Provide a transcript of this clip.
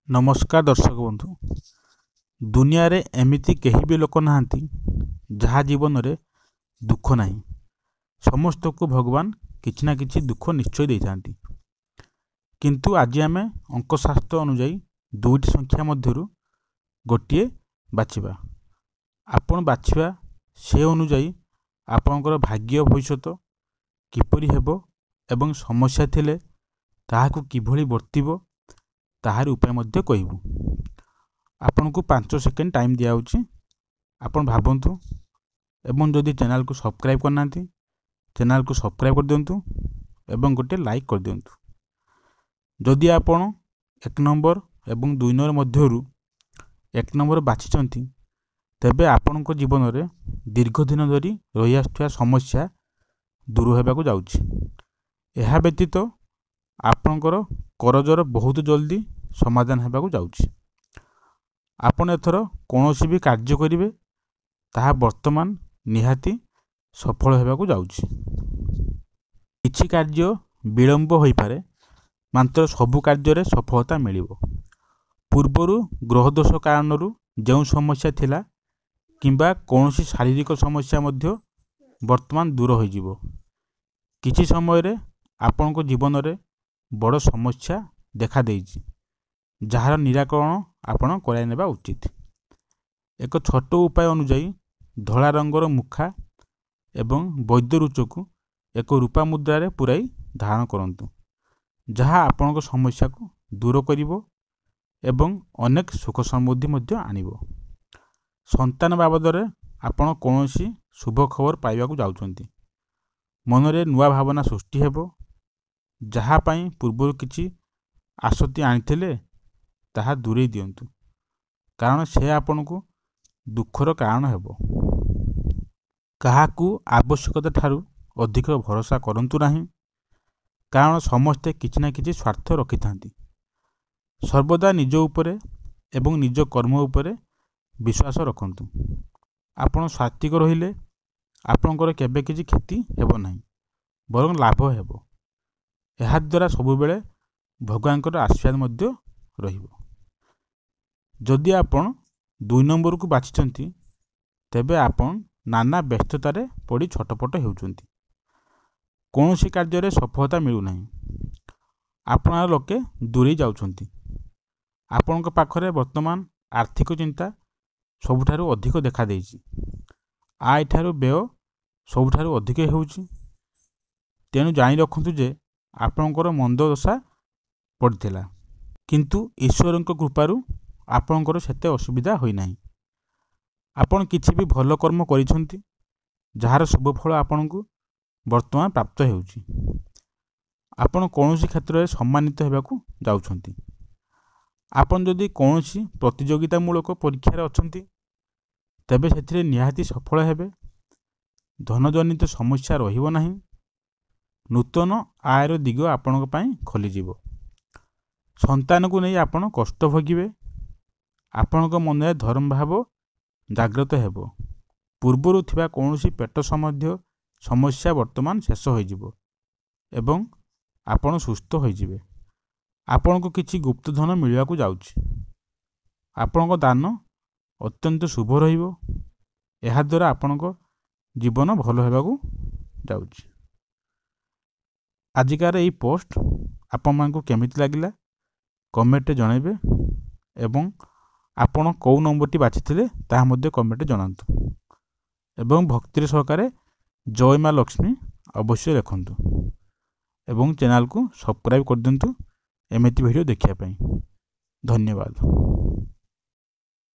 नमस्कार दर्शक बंधु। दुनिया रे एमिति केही भी लोक नाहांती जहा जीवन रे दुख नाही। समस्त को भगवान किछि ना किछि दुख निश्चय देइथांती। किंतु आज आमे अंकशास्त्र अनुଯାयी दुईटी संख्या मध्यरु गोटिए बाछिबा। आपण बाछिबा से अनुଯାयी आपणकर भाग्य भविष्यत किपरि हेबो एवं समस्या थिले ताहाकु किभଳି वर्तिबो ताहार उपाय मध्य कहबू। आपन को 5 सेकेंड टाइम दिया होची। आपन भाबंतु एवं जदि चैनल को सब्सक्राइब करना चैनल को सब्सक्राइब कर दियंतु एवं गोटे लाइक कर दियंतु। जदि आपन 1 नंबर एवं 2 नंबर मध्यरु 1 नंबर बाछिचंती तेबे आपन को जीवन रे दीर्घ दिन धरी रही आस्थ्या समस्या दूर हेबाकू जाउची। एहा व्यतीत आपनकर करजर बहुत जल्दी समाधान हेबाकू जाउची। आपण एथर कोनोसी भी कार्य करिवे ताहा वर्तमान निहाती सफल हेबाकू जाउची। किछि कार्य विलंब होई पारे मात्र सबु कार्य रे सफलता मिलिबो। पूर्वरु ग्रह दोष कारणरु जेउ समस्या थिला किंबा कोनोसी शारीरिक समस्या मध्य वर्तमान दूर होई जिवो। किछि समय रे आपण को जीवन रे बड़ समस्या देखा देइछि जहार निराकरण आपण कराइ नेबा उचित। एक छोट उपाय अनुଯାयी धला रंगर मुखा एवं वैद्य रुचकु एक रूपा मुद्रा रे पुराई धारण करंतु जहा आपण को समस्या को दूर करिवो एवं अनेक सुख समृद्धि मध्य आनिबो। संतान बाबद रे आपण कोनोसी शुभ खबर पाइबाकू जाउछंती। मनरे नुआ भावना सृष्टि हेबो। जहा पाई पूर्व किछि आसक्ति आनिथिले ताहा दूरे दियंतु कारण से आपण को दुखर कारण हेबो। काहाकू आवश्यकता ठारू अधिक भरोसा करंतु नाही कारण समस्ते किछि ना किछि स्वार्थ रखिथांती। सर्वदा निज उपरे एवं निज कर्म उपरे विश्वास रखंतु। आपण स्वार्थिक रहिले आपणकर केबे किछि क्षति हेबो नाही बरं लाभ हेबो। एहा द्वारा सबु बेले भगवानकर आशीर्वाद मध्य रहिबो। जदि आपण 2 नंबर को बाछिचंती तेबे आपण नाना व्यस्ततारे पड़ी छटपट हेउचंती। कोनोसी कार्य रे सफलता मिलु नाही। आपणा लोके दूरी जाउछंती। आपणक पाखरे वर्तमान आर्थिक चिंता सबुठारु अधिक देखा देइछि। आय ठारु व्यय सबुठारु अधिक हेउछि। तेनु जानि रखंतु जे आपणकर मंद दशा पड़िथिला किंतु ईश्वरଙ୍କ कृपारु आपणकर सेते असुविधा होई नाही। आपण किछि भी भलो कर्म करिसंती जहार शुभ फल आपणकु वर्तमान प्राप्त हेउछि। आपण कोनोसी क्षेत्र रे सम्मानित हेबाकू जाउछंती। आपण जदि कोनोसी प्रतियोगिता मूलक परीक्षा रे अछंती तबे सेथिरे निहाती सफल हेबे। धनजनित समस्या रहिबो नाही। नूतन आयर दिग आपणक पई खोली जिवो। संतान को नहीं आपण कष्ट भोगिबे। आपणक मन रे धर्म भाव जागृत हेबो। पूर्वरु थिबा कोनोसी पेट संबंधी समस्या वर्तमान शेष होई जिवो एवं आपण सुस्थ होई जिवे। आपणक किछि गुप्त धन मिलिबाकू जाउछि। आपणक दान अत्यंत शुभ रहिबो। एहा द्वारा आपणक जीवन भलो हेबाकू जाउछि। आजिकार एई पोस्ट आपण मानकू केमिति लागिला कमेंट जणाइबे एवं आपण कौ नंबरटी बाछिथिले ताहा मध्ये कमेंट जणांतु एवं भक्ति सहकारे जय मां लक्ष्मी अवश्य लिखंतु एवं चैनल को सब्सक्राइब कर दियंतु एमिति वीडियो देखिया पई। धन्यवाद।